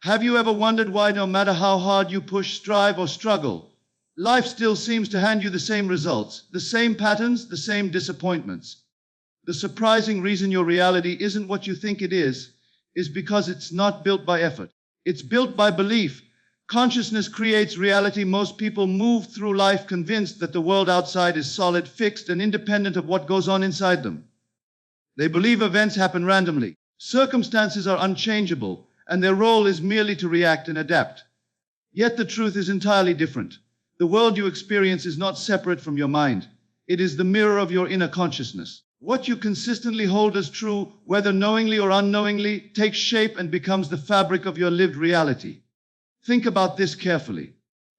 Have you ever wondered why no matter how hard you push, strive, or struggle, life still seems to hand you the same results, the same patterns, the same disappointments? The surprising reason your reality isn't what you think it is because it's not built by effort. It's built by belief. Consciousness creates reality. Most people move through life convinced that the world outside is solid, fixed, and independent of what goes on inside them. They believe events happen randomly, circumstances are unchangeable, and their role is merely to react and adapt. Yet the truth is entirely different. The world you experience is not separate from your mind. It is the mirror of your inner consciousness. What you consistently hold as true, whether knowingly or unknowingly, takes shape and becomes the fabric of your lived reality. Think about this carefully.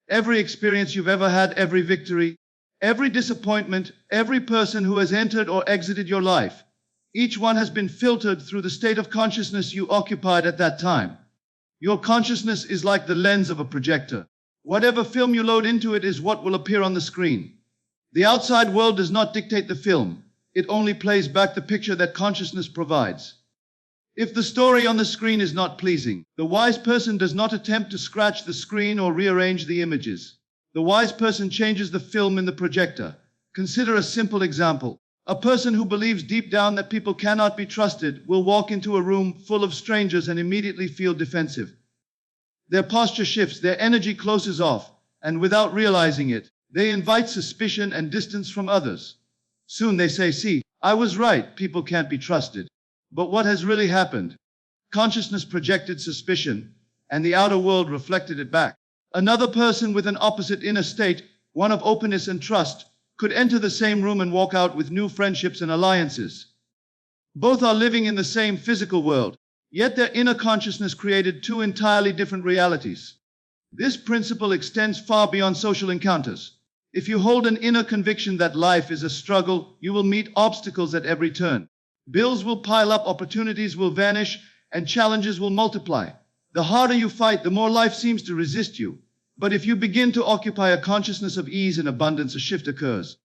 Every experience you've ever had, every victory, every disappointment, every person who has entered or exited your life, each one has been filtered through the state of consciousness you occupied at that time. Your consciousness is like the lens of a projector. Whatever film you load into it is what will appear on the screen. The outside world does not dictate the film. It only plays back the picture that consciousness provides. If the story on the screen is not pleasing, the wise person does not attempt to scratch the screen or rearrange the images. The wise person changes the film in the projector. Consider a simple example. A person who believes deep down that people cannot be trusted will walk into a room full of strangers and immediately feel defensive. Their posture shifts, their energy closes off, and without realizing it, they invite suspicion and distance from others. Soon they say, "See, I was right, people can't be trusted." But what has really happened? Consciousness projected suspicion, and the outer world reflected it back. Another person with an opposite inner state, one of openness and trust, could enter the same room and walk out with new friendships and alliances. Both are living in the same physical world, yet their inner consciousness created two entirely different realities. This principle extends far beyond social encounters. If you hold an inner conviction that life is a struggle, you will meet obstacles at every turn. Bills will pile up, opportunities will vanish, and challenges will multiply. The harder you fight, the more life seems to resist you. But if you begin to occupy a consciousness of ease and abundance, a shift occurs.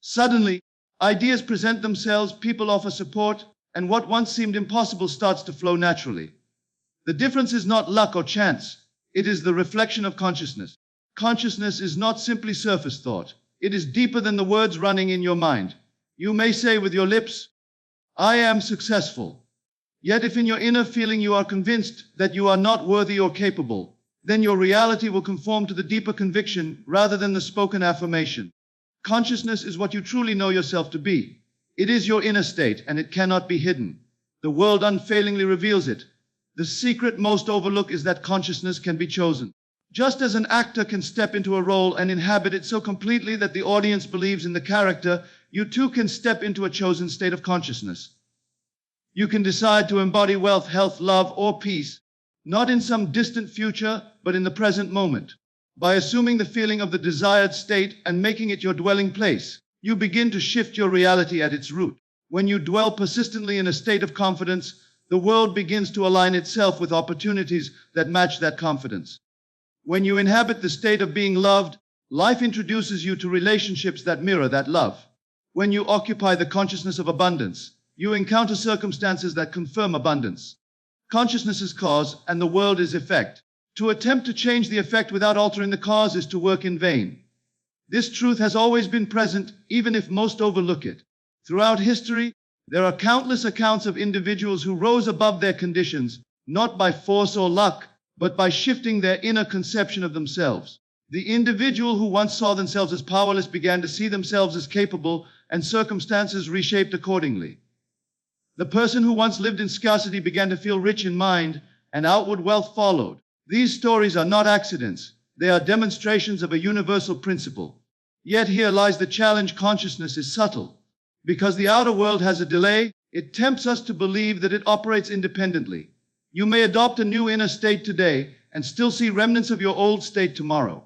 Suddenly, ideas present themselves, people offer support, and what once seemed impossible starts to flow naturally. The difference is not luck or chance. It is the reflection of consciousness. Consciousness is not simply surface thought. It is deeper than the words running in your mind. You may say with your lips, "I am successful." Yet if in your inner feeling you are convinced that you are not worthy or capable, then your reality will conform to the deeper conviction rather than the spoken affirmation. Consciousness is what you truly know yourself to be. It is your inner state, and it cannot be hidden. The world unfailingly reveals it. The secret most overlooked is that consciousness can be chosen. Just as an actor can step into a role and inhabit it so completely that the audience believes in the character, you too can step into a chosen state of consciousness. You can decide to embody wealth, health, love, or peace, not in some distant future, but in the present moment. By assuming the feeling of the desired state and making it your dwelling place, you begin to shift your reality at its root. When you dwell persistently in a state of confidence, the world begins to align itself with opportunities that match that confidence. When you inhabit the state of being loved, life introduces you to relationships that mirror that love. When you occupy the consciousness of abundance, you encounter circumstances that confirm abundance. Consciousness is cause, and the world is effect. To attempt to change the effect without altering the cause is to work in vain. This truth has always been present, even if most overlook it. Throughout history, there are countless accounts of individuals who rose above their conditions, not by force or luck, but by shifting their inner conception of themselves. The individual who once saw themselves as powerless began to see themselves as capable, and circumstances reshaped accordingly. The person who once lived in scarcity began to feel rich in mind, and outward wealth followed. These stories are not accidents. They are demonstrations of a universal principle. Yet here lies the challenge: consciousness is subtle. Because the outer world has a delay, it tempts us to believe that it operates independently. You may adopt a new inner state today and still see remnants of your old state tomorrow.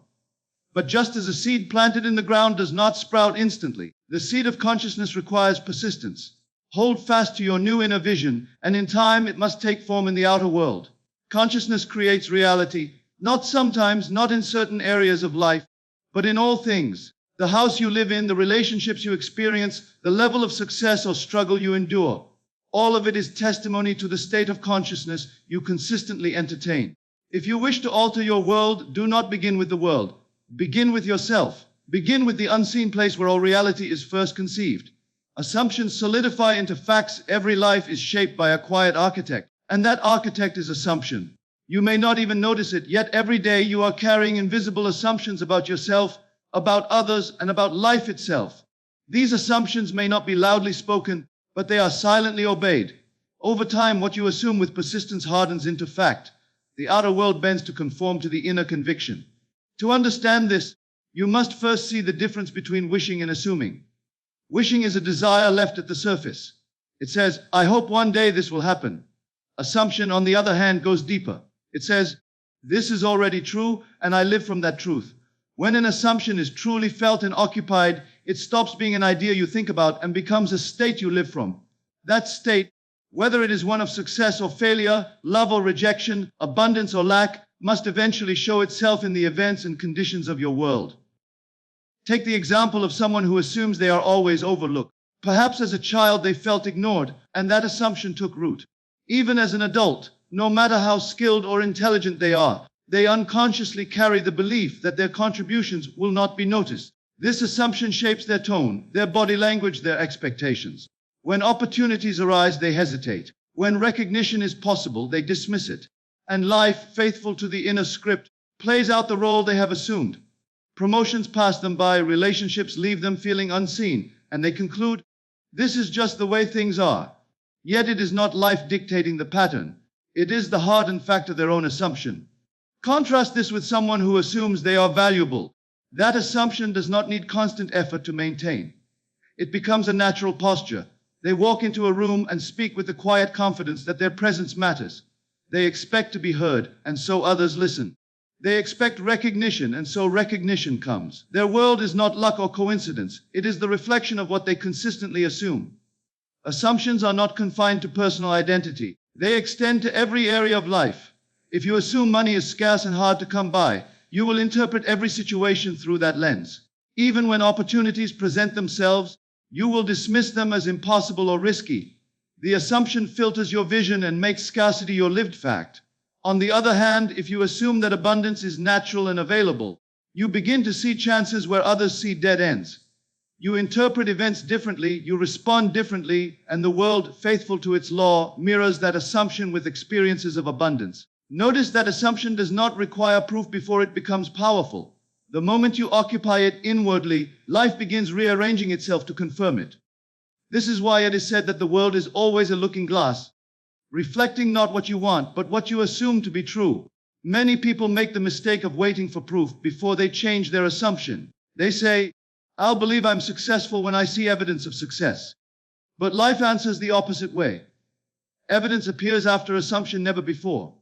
But just as a seed planted in the ground does not sprout instantly, the seed of consciousness requires persistence. Hold fast to your new inner vision, and in time it must take form in the outer world. Consciousness creates reality, not sometimes, not in certain areas of life, but in all things. The house you live in, the relationships you experience, the level of success or struggle you endure. All of it is testimony to the state of consciousness you consistently entertain. If you wish to alter your world, do not begin with the world. Begin with yourself. Begin with the unseen place where all reality is first conceived. Assumptions solidify into facts. Every life is shaped by a quiet architect, and that architect is assumption. You may not even notice it, yet every day you are carrying invisible assumptions about yourself, about others, and about life itself. These assumptions may not be loudly spoken, but they are silently obeyed. Over time, what you assume with persistence hardens into fact. The outer world bends to conform to the inner conviction. To understand this, you must first see the difference between wishing and assuming. Wishing is a desire left at the surface. It says, I hope one day this will happen. Assumption, on the other hand, goes deeper. It says, this is already true, and I live from that truth. When an assumption is truly felt and occupied, it stops being an idea you think about and becomes a state you live from. That state, whether it is one of success or failure, love or rejection, abundance or lack, must eventually show itself in the events and conditions of your world. Take the example of someone who assumes they are always overlooked. Perhaps as a child they felt ignored, and that assumption took root. Even as an adult, no matter how skilled or intelligent they are, they unconsciously carry the belief that their contributions will not be noticed. This assumption shapes their tone, their body language, their expectations. When opportunities arise, they hesitate. When recognition is possible, they dismiss it. And life, faithful to the inner script, plays out the role they have assumed. Promotions pass them by, relationships leave them feeling unseen, and they conclude, this is just the way things are. Yet it is not life dictating the pattern. It is the hardened fact of their own assumption. Contrast this with someone who assumes they are valuable. That assumption does not need constant effort to maintain. It becomes a natural posture. They walk into a room and speak with the quiet confidence that their presence matters. They expect to be heard, and so others listen. They expect recognition, and so recognition comes. Their world is not luck or coincidence. It is the reflection of what they consistently assume. Assumptions are not confined to personal identity. They extend to every area of life. If you assume money is scarce and hard to come by, you will interpret every situation through that lens. Even when opportunities present themselves, you will dismiss them as impossible or risky. The assumption filters your vision and makes scarcity your lived fact. On the other hand, if you assume that abundance is natural and available, you begin to see chances where others see dead ends. You interpret events differently, you respond differently, and the world, faithful to its law, mirrors that assumption with experiences of abundance. Notice that assumption does not require proof before it becomes powerful. The moment you occupy it inwardly, life begins rearranging itself to confirm it. This is why it is said that the world is always a looking glass, reflecting not what you want, but what you assume to be true. Many people make the mistake of waiting for proof before they change their assumption. They say, I'll believe I'm successful when I see evidence of success. But life answers the opposite way. Evidence appears after assumption, never before.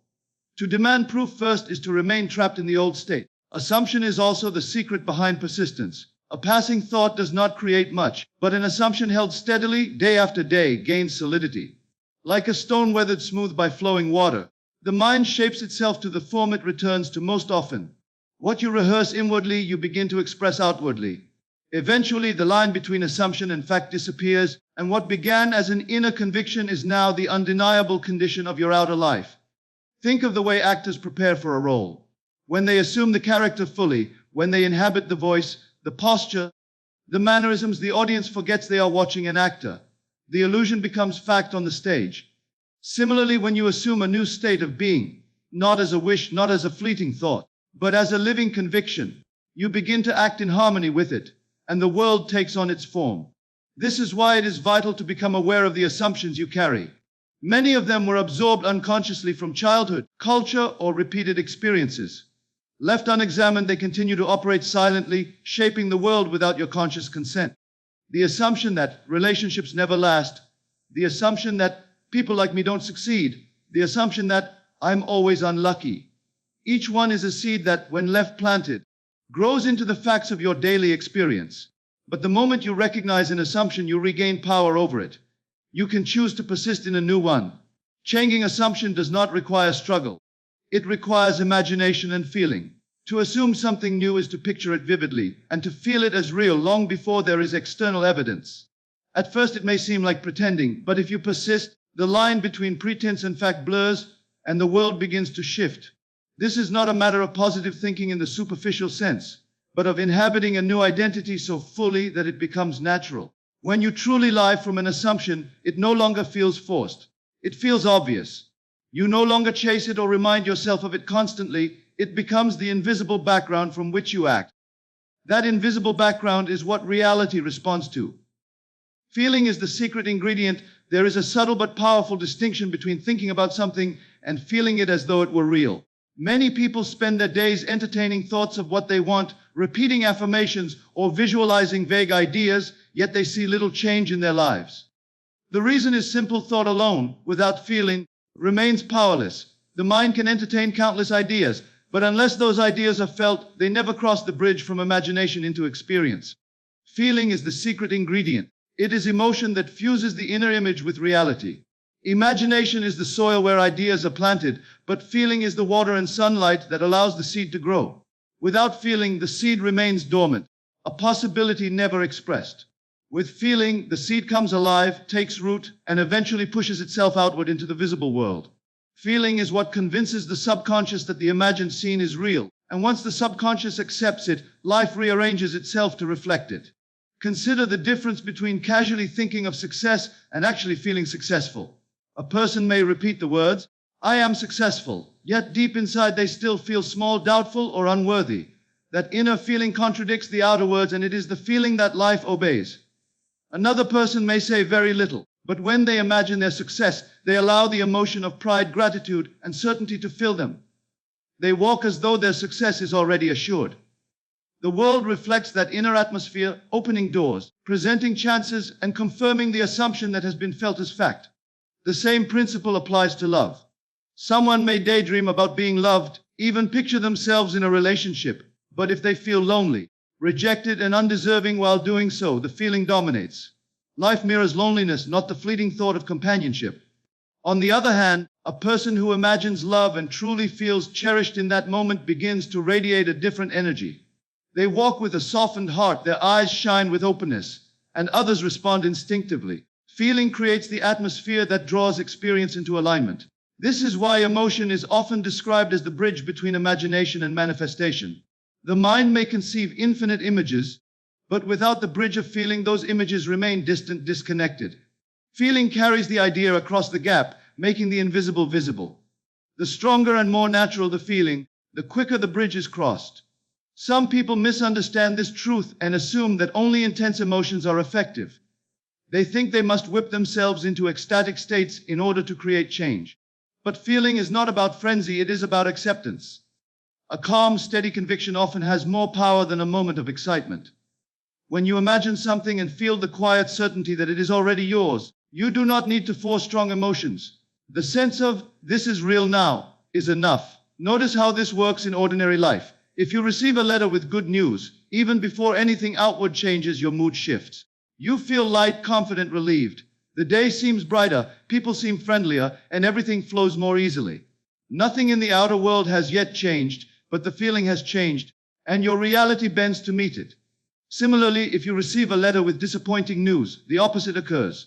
To demand proof first is to remain trapped in the old state. Assumption is also the secret behind persistence. A passing thought does not create much, but an assumption held steadily, day after day, gains solidity. Like a stone weathered smooth by flowing water, the mind shapes itself to the form it returns to most often. What you rehearse inwardly, you begin to express outwardly. Eventually, the line between assumption and fact disappears, and what began as an inner conviction is now the undeniable condition of your outer life. Think of the way actors prepare for a role. When they assume the character fully, when they inhabit the voice, the posture, the mannerisms, the audience forgets they are watching an actor. The illusion becomes fact on the stage. Similarly, when you assume a new state of being, not as a wish, not as a fleeting thought, but as a living conviction, you begin to act in harmony with it, and the world takes on its form. This is why it is vital to become aware of the assumptions you carry. Many of them were absorbed unconsciously from childhood, culture, or repeated experiences. Left unexamined, they continue to operate silently, shaping the world without your conscious consent. The assumption that relationships never last, the assumption that people like me don't succeed, the assumption that I'm always unlucky. Each one is a seed that, when left planted, grows into the facts of your daily experience. But the moment you recognize an assumption, you regain power over it. You can choose to persist in a new one. Changing assumption does not require struggle. It requires imagination and feeling. To assume something new is to picture it vividly and to feel it as real long before there is external evidence. At first it may seem like pretending, but if you persist, the line between pretense and fact blurs and the world begins to shift. This is not a matter of positive thinking in the superficial sense, but of inhabiting a new identity so fully that it becomes natural. When you truly live from an assumption, it no longer feels forced. It feels obvious. You no longer chase it or remind yourself of it constantly. It becomes the invisible background from which you act. That invisible background is what reality responds to. Feeling is the secret ingredient. There is a subtle but powerful distinction between thinking about something and feeling it as though it were real. Many people spend their days entertaining thoughts of what they want, repeating affirmations, or visualizing vague ideas, yet they see little change in their lives. The reason is simple: thought alone, without feeling, remains powerless. The mind can entertain countless ideas, but unless those ideas are felt, they never cross the bridge from imagination into experience. Feeling is the secret ingredient. It is emotion that fuses the inner image with reality. Imagination is the soil where ideas are planted, but feeling is the water and sunlight that allows the seed to grow. Without feeling, the seed remains dormant, a possibility never expressed. With feeling, the seed comes alive, takes root, and eventually pushes itself outward into the visible world. Feeling is what convinces the subconscious that the imagined scene is real, and once the subconscious accepts it, life rearranges itself to reflect it. Consider the difference between casually thinking of success and actually feeling successful. A person may repeat the words, "I am successful," yet deep inside they still feel small, doubtful, or unworthy. That inner feeling contradicts the outer words, and it is the feeling that life obeys. Another person may say very little, but when they imagine their success, they allow the emotion of pride, gratitude, and certainty to fill them. They walk as though their success is already assured. The world reflects that inner atmosphere, opening doors, presenting chances, and confirming the assumption that has been felt as fact. The same principle applies to love. Someone may daydream about being loved, even picture themselves in a relationship, but if they feel lonely, rejected, and undeserving while doing so, the feeling dominates. Life mirrors loneliness, not the fleeting thought of companionship. On the other hand, a person who imagines love and truly feels cherished in that moment begins to radiate a different energy. They walk with a softened heart, their eyes shine with openness, and others respond instinctively. Feeling creates the atmosphere that draws experience into alignment. This is why emotion is often described as the bridge between imagination and manifestation. The mind may conceive infinite images, but without the bridge of feeling, those images remain distant, disconnected. Feeling carries the idea across the gap, making the invisible visible. The stronger and more natural the feeling, the quicker the bridge is crossed. Some people misunderstand this truth and assume that only intense emotions are effective. They think they must whip themselves into ecstatic states in order to create change. But feeling is not about frenzy, it is about acceptance. A calm, steady conviction often has more power than a moment of excitement. When you imagine something and feel the quiet certainty that it is already yours, you do not need to force strong emotions. The sense of, "this is real now," is enough. Notice how this works in ordinary life. If you receive a letter with good news, even before anything outward changes, your mood shifts. You feel light, confident, relieved. The day seems brighter, people seem friendlier, and everything flows more easily. Nothing in the outer world has yet changed, but the feeling has changed, and your reality bends to meet it. Similarly, if you receive a letter with disappointing news, the opposite occurs.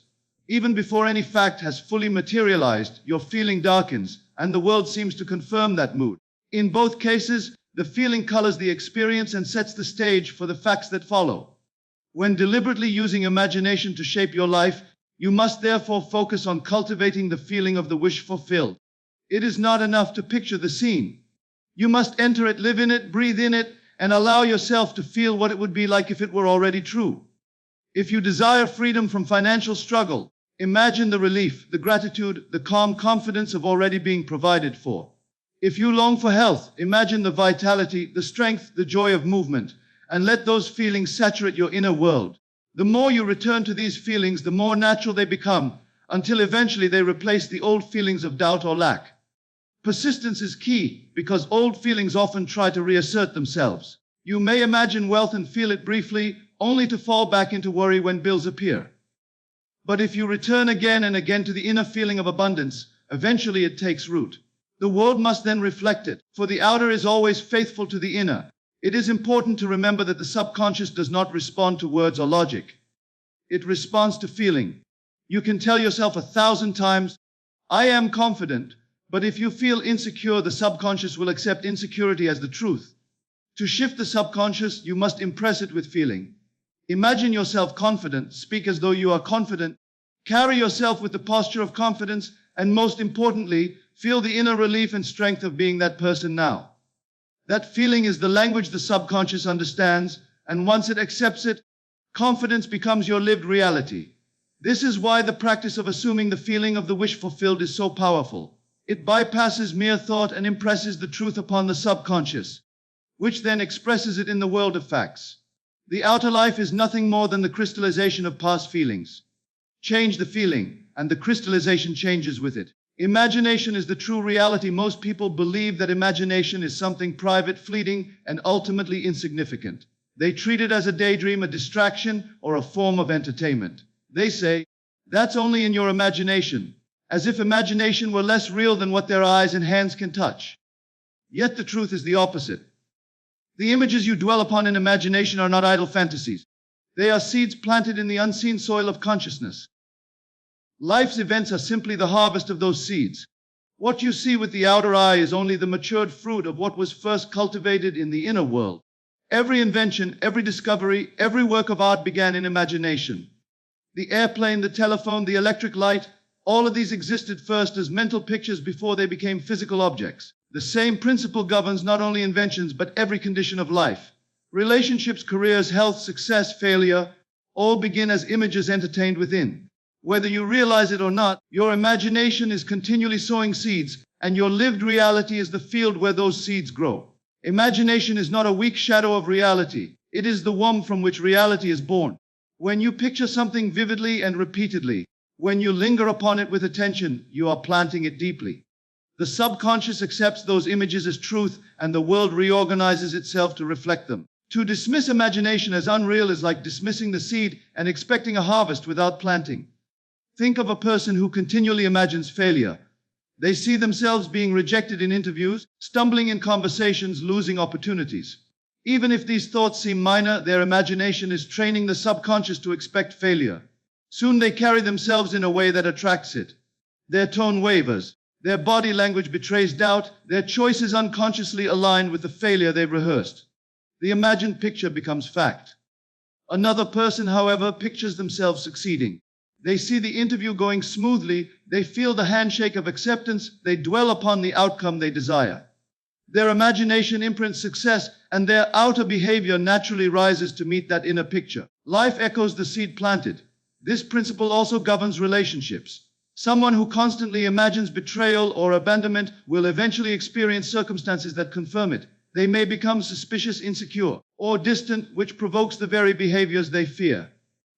Even before any fact has fully materialized, your feeling darkens, and the world seems to confirm that mood. In both cases, the feeling colors the experience and sets the stage for the facts that follow. When deliberately using imagination to shape your life, you must therefore focus on cultivating the feeling of the wish fulfilled. It is not enough to picture the scene. You must enter it, live in it, breathe in it, and allow yourself to feel what it would be like if it were already true. If you desire freedom from financial struggle, imagine the relief, the gratitude, the calm confidence of already being provided for. If you long for health, imagine the vitality, the strength, the joy of movement, and let those feelings saturate your inner world. The more you return to these feelings, the more natural they become, until eventually they replace the old feelings of doubt or lack. Persistence is key, because old feelings often try to reassert themselves. You may imagine wealth and feel it briefly, only to fall back into worry when bills appear. But if you return again and again to the inner feeling of abundance, eventually it takes root. The world must then reflect it, for the outer is always faithful to the inner. It is important to remember that the subconscious does not respond to words or logic. It responds to feeling. You can tell yourself 1,000 times, "I am confident," But if you feel insecure, the subconscious will accept insecurity as the truth. To shift the subconscious, you must impress it with feeling. Imagine yourself confident, speak as though you are confident, carry yourself with the posture of confidence, and most importantly, feel the inner relief and strength of being that person now. That feeling is the language the subconscious understands, and once it accepts it, confidence becomes your lived reality. This is why the practice of assuming the feeling of the wish fulfilled is so powerful. It bypasses mere thought and impresses the truth upon the subconscious, which then expresses it in the world of facts. The outer life is nothing more than the crystallization of past feelings. Change the feeling, and the crystallization changes with it. Imagination is the true reality. Most people believe that imagination is something private, fleeting, and ultimately insignificant. They treat it as a daydream, a distraction, or a form of entertainment. They say, "That's only in your imagination," as if imagination were less real than what their eyes and hands can touch. Yet the truth is the opposite. The images you dwell upon in imagination are not idle fantasies. They are seeds planted in the unseen soil of consciousness. Life's events are simply the harvest of those seeds. What you see with the outer eye is only the matured fruit of what was first cultivated in the inner world. Every invention, every discovery, every work of art began in imagination. The airplane, the telephone, the electric light, all of these existed first as mental pictures before they became physical objects. The same principle governs not only inventions but every condition of life. Relationships, careers, health, success, failure, all begin as images entertained within. Whether you realize it or not, your imagination is continually sowing seeds, and your lived reality is the field where those seeds grow. Imagination is not a weak shadow of reality. It is the womb from which reality is born. When you picture something vividly and repeatedly, when you linger upon it with attention, you are planting it deeply. The subconscious accepts those images as truth, and the world reorganizes itself to reflect them. To dismiss imagination as unreal is like dismissing the seed and expecting a harvest without planting. Think of a person who continually imagines failure. They see themselves being rejected in interviews, stumbling in conversations, losing opportunities. Even if these thoughts seem minor, their imagination is training the subconscious to expect failure. Soon they carry themselves in a way that attracts it. Their tone wavers. Their body language betrays doubt. Their choices unconsciously align with the failure they've rehearsed. The imagined picture becomes fact. Another person, however, pictures themselves succeeding. They see the interview going smoothly, they feel the handshake of acceptance, they dwell upon the outcome they desire. Their imagination imprints success, and their outer behavior naturally rises to meet that inner picture. Life echoes the seed planted. This principle also governs relationships. Someone who constantly imagines betrayal or abandonment will eventually experience circumstances that confirm it. They may become suspicious, insecure, or distant, which provokes the very behaviors they fear.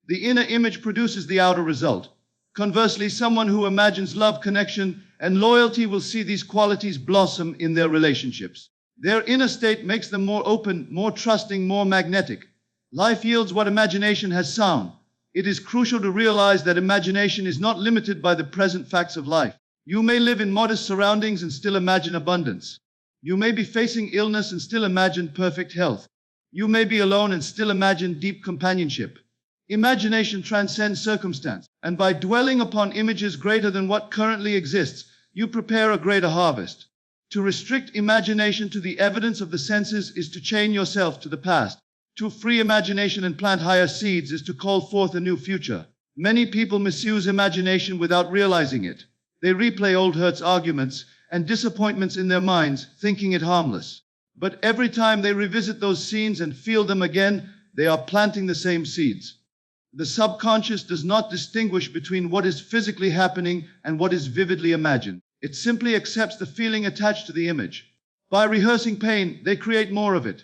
The inner image produces the outer result. Conversely, someone who imagines love, connection, and loyalty will see these qualities blossom in their relationships. Their inner state makes them more open, more trusting, more magnetic. Life yields what imagination has sown. It is crucial to realize that imagination is not limited by the present facts of life. You may live in modest surroundings and still imagine abundance. You may be facing illness and still imagine perfect health. You may be alone and still imagine deep companionship. Imagination transcends circumstance, and by dwelling upon images greater than what currently exists, you prepare a greater harvest. To restrict imagination to the evidence of the senses is to chain yourself to the past. To free imagination and plant higher seeds is to call forth a new future. Many people misuse imagination without realizing it. They replay old hurts, arguments, and disappointments in their minds, thinking it harmless. But every time they revisit those scenes and feel them again, they are planting the same seeds. The subconscious does not distinguish between what is physically happening and what is vividly imagined. It simply accepts the feeling attached to the image. By rehearsing pain, they create more of it.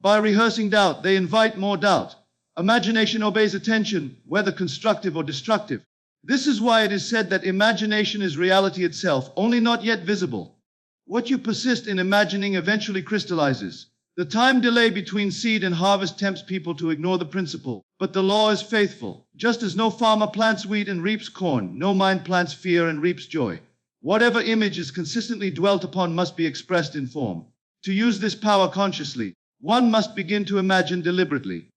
By rehearsing doubt, they invite more doubt. Imagination obeys attention, whether constructive or destructive. This is why it is said that imagination is reality itself, only not yet visible. What you persist in imagining eventually crystallizes. The time delay between seed and harvest tempts people to ignore the principle, but the law is faithful. Just as no farmer plants wheat and reaps corn, no mind plants fear and reaps joy. Whatever image is consistently dwelt upon must be expressed in form. To use this power consciously, one must begin to imagine deliberately.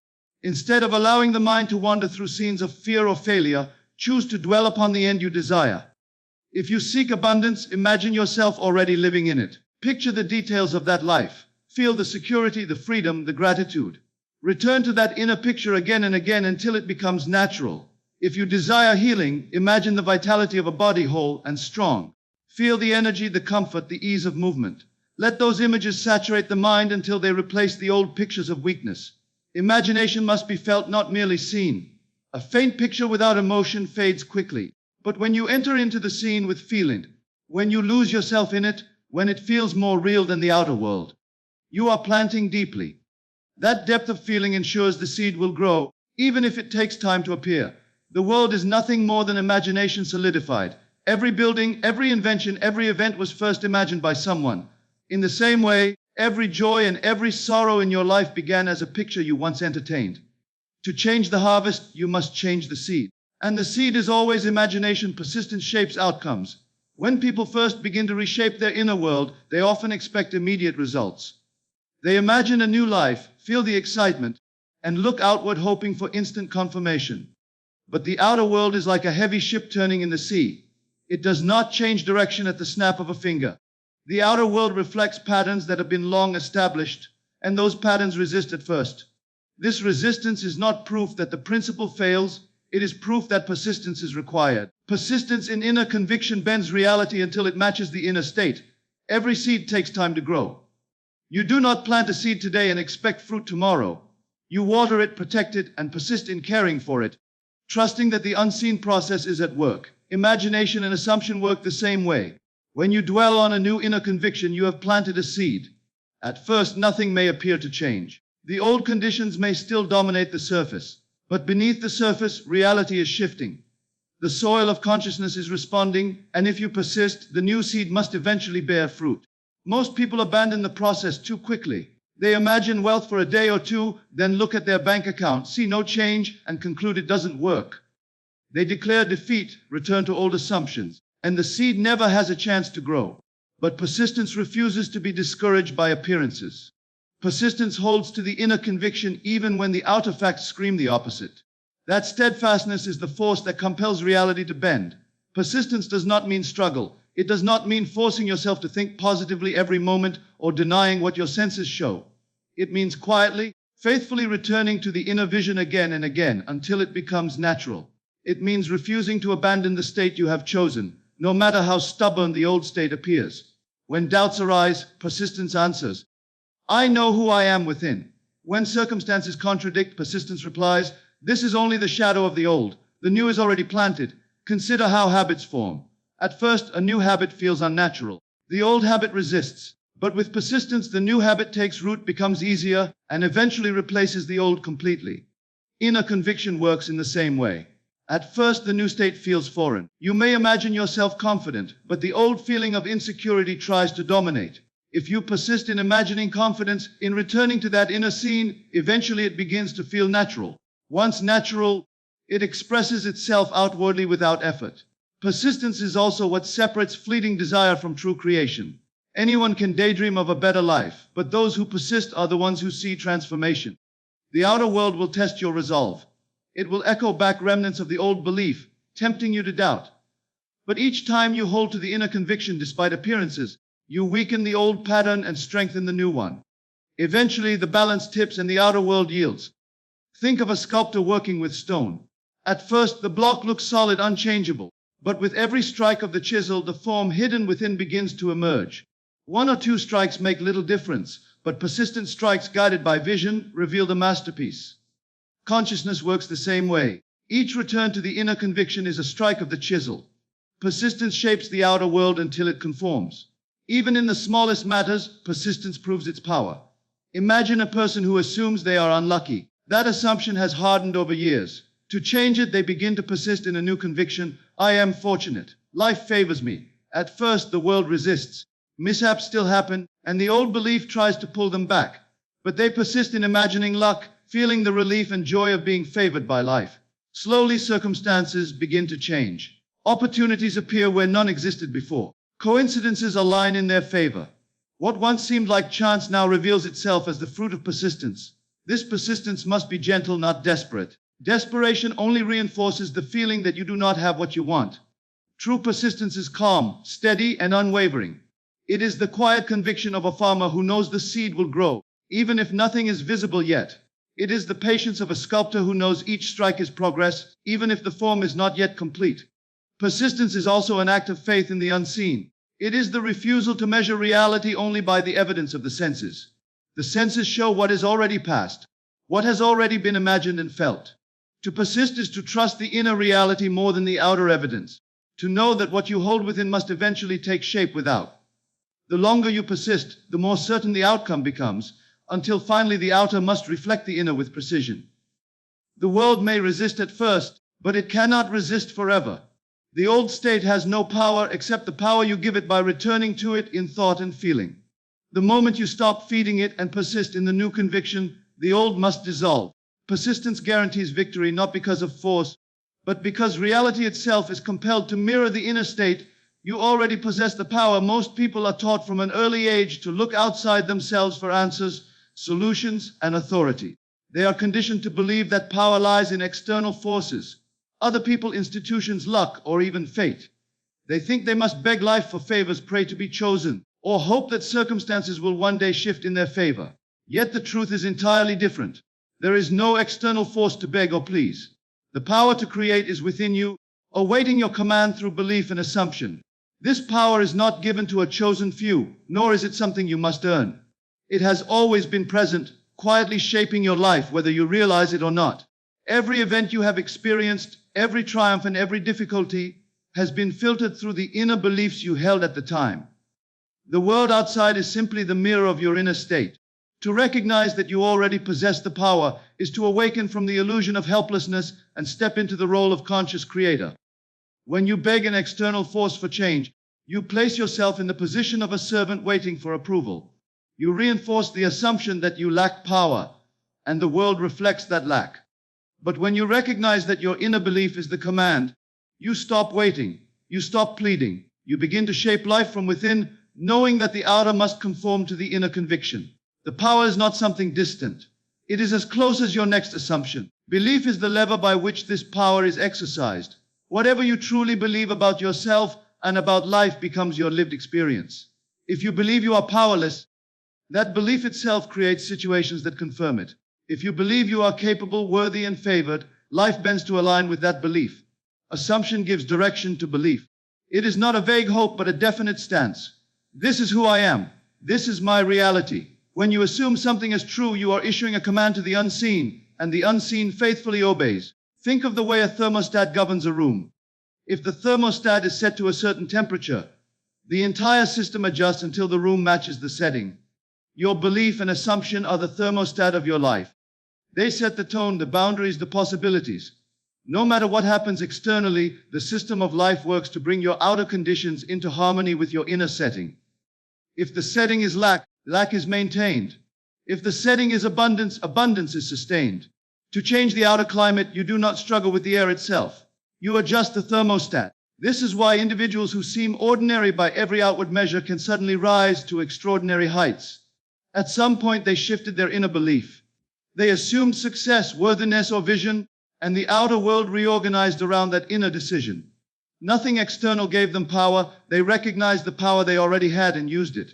Instead of allowing the mind to wander through scenes of fear or failure, choose to dwell upon the end you desire. If you seek abundance, imagine yourself already living in it. Picture the details of that life. Feel the security, the freedom, the gratitude. Return to that inner picture again and again until it becomes natural. If you desire healing, imagine the vitality of a body whole and strong. Feel the energy, the comfort, the ease of movement. Let those images saturate the mind until they replace the old pictures of weakness. Imagination must be felt, not merely seen. A faint picture without emotion fades quickly. But when you enter into the scene with feeling, when you lose yourself in it, when it feels more real than the outer world, you are planting deeply. That depth of feeling ensures the seed will grow, even if it takes time to appear. The world is nothing more than imagination solidified. Every building, every invention, every event was first imagined by someone. In the same way, every joy and every sorrow in your life began as a picture you once entertained. To change the harvest, you must change the seed. And the seed is always imagination. Persistence shapes outcomes. When people first begin to reshape their inner world, they often expect immediate results. They imagine a new life, feel the excitement, and look outward hoping for instant confirmation. But the outer world is like a heavy ship turning in the sea. It does not change direction at the snap of a finger. The outer world reflects patterns that have been long established, and those patterns resist at first. This resistance is not proof that the principle fails, it is proof that persistence is required. Persistence in inner conviction bends reality until it matches the inner state. Every seed takes time to grow. You do not plant a seed today and expect fruit tomorrow. You water it, protect it, and persist in caring for it, trusting that the unseen process is at work. Imagination and assumption work the same way. When you dwell on a new inner conviction, you have planted a seed. At first, nothing may appear to change. The old conditions may still dominate the surface, but beneath the surface, reality is shifting. The soil of consciousness is responding, and if you persist, the new seed must eventually bear fruit. Most people abandon the process too quickly. They imagine wealth for a day or two, then look at their bank account, see no change, and conclude it doesn't work. They declare defeat, return to old assumptions, and the seed never has a chance to grow. But persistence refuses to be discouraged by appearances. Persistence holds to the inner conviction even when the outer facts scream the opposite. That steadfastness is the force that compels reality to bend. Persistence does not mean struggle. It does not mean forcing yourself to think positively every moment or denying what your senses show. It means quietly, faithfully returning to the inner vision again and again until it becomes natural. It means refusing to abandon the state you have chosen, no matter how stubborn the old state appears. When doubts arise, persistence answers, I know who I am within. When circumstances contradict, persistence replies, this is only the shadow of the old. The new is already planted. Consider how habits form. At first, a new habit feels unnatural. The old habit resists. But with persistence, the new habit takes root, becomes easier, and eventually replaces the old completely. Inner conviction works in the same way. At first, the new state feels foreign. You may imagine yourself confident, but the old feeling of insecurity tries to dominate. If you persist in imagining confidence, in returning to that inner scene, eventually it begins to feel natural. Once natural, it expresses itself outwardly without effort. Persistence is also what separates fleeting desire from true creation. Anyone can daydream of a better life, but those who persist are the ones who see transformation. The outer world will test your resolve. It will echo back remnants of the old belief, tempting you to doubt. But each time you hold to the inner conviction despite appearances, you weaken the old pattern and strengthen the new one. Eventually, the balance tips and the outer world yields. Think of a sculptor working with stone. At first, the block looks solid, unchangeable. But with every strike of the chisel, the form hidden within begins to emerge. One or two strikes make little difference, but persistent strikes guided by vision reveal the masterpiece. Consciousness works the same way. Each return to the inner conviction is a strike of the chisel. Persistence shapes the outer world until it conforms. Even in the smallest matters, persistence proves its power. Imagine a person who assumes they are unlucky. That assumption has hardened over years. To change it, they begin to persist in a new conviction. I am fortunate. Life favors me. At first, the world resists. Mishaps still happen, and the old belief tries to pull them back. But they persist in imagining luck, feeling the relief and joy of being favored by life. Slowly, circumstances begin to change. Opportunities appear where none existed before. Coincidences align in their favor. What once seemed like chance now reveals itself as the fruit of persistence. This persistence must be gentle, not desperate. Desperation only reinforces the feeling that you do not have what you want. True persistence is calm, steady, and unwavering. It is the quiet conviction of a farmer who knows the seed will grow, even if nothing is visible yet. It is the patience of a sculptor who knows each strike is progress, even if the form is not yet complete. Persistence is also an act of faith in the unseen. It is the refusal to measure reality only by the evidence of the senses. The senses show what is already past, what has already been imagined and felt. To persist is to trust the inner reality more than the outer evidence, to know that what you hold within must eventually take shape without. The longer you persist, the more certain the outcome becomes, until finally the outer must reflect the inner with precision. The world may resist at first, but it cannot resist forever. The old state has no power except the power you give it by returning to it in thought and feeling. The moment you stop feeding it and persist in the new conviction, the old must dissolve. Persistence guarantees victory not because of force, but because reality itself is compelled to mirror the inner state. You already possess the power. Most people are taught from an early age to look outside themselves for answers, solutions, and authority. They are conditioned to believe that power lies in external forces, other people, institutions, luck, or even fate. They think they must beg life for favors, pray to be chosen, or hope that circumstances will one day shift in their favor. Yet the truth is entirely different. There is no external force to beg or please. The power to create is within you, awaiting your command through belief and assumption. This power is not given to a chosen few, nor is it something you must earn. It has always been present, quietly shaping your life whether you realize it or not. Every event you have experienced, every triumph and every difficulty, has been filtered through the inner beliefs you held at the time. The world outside is simply the mirror of your inner state. To recognize that you already possess the power is to awaken from the illusion of helplessness and step into the role of conscious creator. When you beg an external force for change, you place yourself in the position of a servant waiting for approval. You reinforce the assumption that you lack power, and the world reflects that lack. But when you recognize that your inner belief is the command, you stop waiting, you stop pleading, you begin to shape life from within, knowing that the outer must conform to the inner conviction. The power is not something distant. It is as close as your next assumption. Belief is the lever by which this power is exercised. Whatever you truly believe about yourself and about life becomes your lived experience. If you believe you are powerless, that belief itself creates situations that confirm it. If you believe you are capable, worthy, and favored, life bends to align with that belief. Assumption gives direction to belief. It is not a vague hope, but a definite stance. This is who I am. This is my reality. When you assume something as true, you are issuing a command to the unseen, and the unseen faithfully obeys. Think of the way a thermostat governs a room. If the thermostat is set to a certain temperature, the entire system adjusts until the room matches the setting. Your belief and assumption are the thermostat of your life. They set the tone, the boundaries, the possibilities. No matter what happens externally, the system of life works to bring your outer conditions into harmony with your inner setting. If the setting is lack, lack is maintained. If the setting is abundance, abundance is sustained. To change the outer climate, you do not struggle with the air itself. You adjust the thermostat. This is why individuals who seem ordinary by every outward measure can suddenly rise to extraordinary heights. At some point, they shifted their inner belief. They assumed success, worthiness, or vision, and the outer world reorganized around that inner decision. Nothing external gave them power. They recognized the power they already had and used it.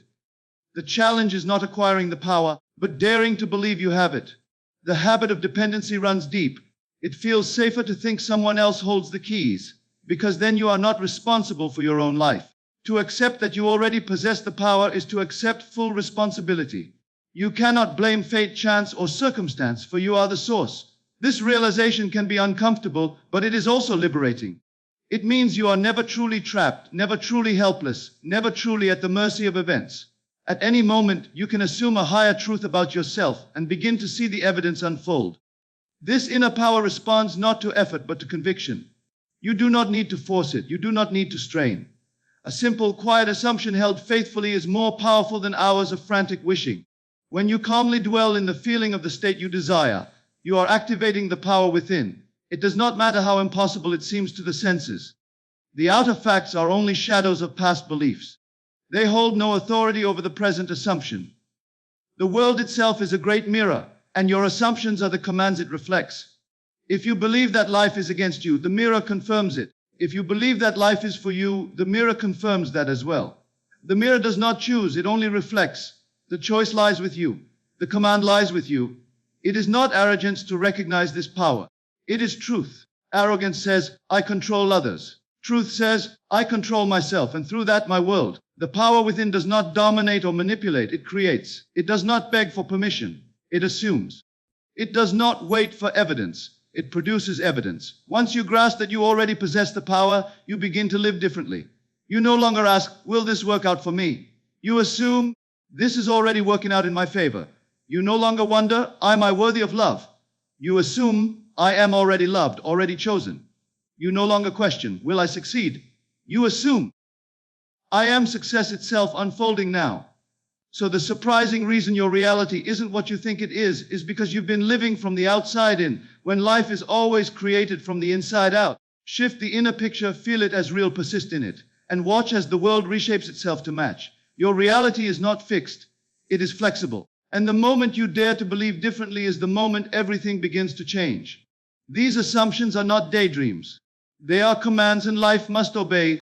The challenge is not acquiring the power, but daring to believe you have it. The habit of dependency runs deep. It feels safer to think someone else holds the keys, because then you are not responsible for your own life. To accept that you already possess the power is to accept full responsibility. You cannot blame fate, chance, or circumstance, for you are the source. This realization can be uncomfortable, but it is also liberating. It means you are never truly trapped, never truly helpless, never truly at the mercy of events. At any moment, you can assume a higher truth about yourself and begin to see the evidence unfold. This inner power responds not to effort but to conviction. You do not need to force it. You do not need to strain. A simple, quiet assumption held faithfully is more powerful than hours of frantic wishing. When you calmly dwell in the feeling of the state you desire, you are activating the power within. It does not matter how impossible it seems to the senses. The outer facts are only shadows of past beliefs. They hold no authority over the present assumption. The world itself is a great mirror, and your assumptions are the commands it reflects. If you believe that life is against you, the mirror confirms it. If you believe that life is for you, the mirror confirms that as well. The mirror does not choose, it only reflects. The choice lies with you. The command lies with you. It is not arrogance to recognize this power. It is truth. Arrogance says, I control others. Truth says, I control myself, and through that my world. The power within does not dominate or manipulate, it creates. It does not beg for permission. It assumes. It does not wait for evidence. It produces evidence. Once you grasp that you already possess the power, you begin to live differently. You no longer ask, will this work out for me? You assume, this is already working out in my favor. You no longer wonder, am I worthy of love? You assume, I am already loved, already chosen. You no longer question, will I succeed? You assume, I am success itself unfolding now. So the surprising reason your reality isn't what you think it is because you've been living from the outside in, when life is always created from the inside out. Shift the inner picture, feel it as real, persist in it, and watch as the world reshapes itself to match. Your reality is not fixed, it is flexible. And the moment you dare to believe differently is the moment everything begins to change. These assumptions are not daydreams. They are commands, and life must obey.